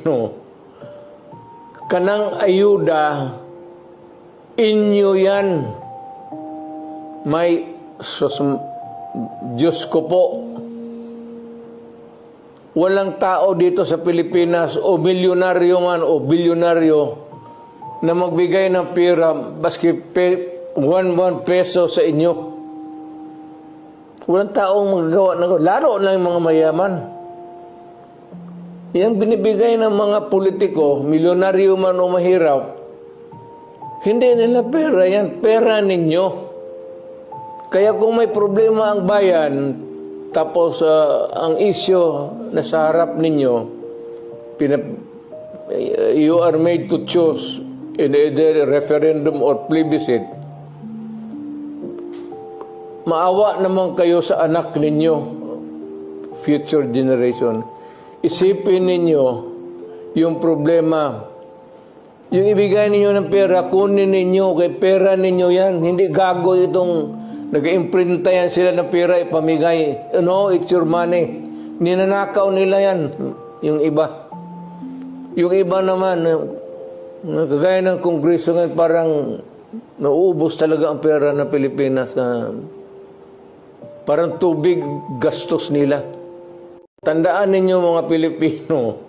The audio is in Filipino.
No. Kanang ayuda, inyo yan. May, Diyos ko po, walang tao dito sa Pilipinas o milyonaryo man o bilyonaryo na magbigay ng pera baski 1 peso sa inyo. Walang taong magagawa ng lalo na yung mga mayaman. Yang binibigay ng mga politiko, milyonaryo man o mahirap, hindi nila pera yan, pera ninyo. Kaya kung may problema ang bayan, tapos ang isyo na sa harap ninyo, you are made to choose in either referendum or plebiscite, maawa naman kayo sa anak ninyo, future generation. Isipin ninyo yung problema. Yung ibigay ninyo ng pera, kunin ninyo, kay pera ninyo yan. Hindi gago itong nag-imprinta yan sila ng pera, ipamigay. No, it's your money. Ninanakaw nila yan, yung iba. Yung iba naman, kagaya ng Kongreso ngayon, parang nauubos talaga ang pera ng Pilipinas. Parang tubig gastos nila. Tandaan ninyo mga Pilipino,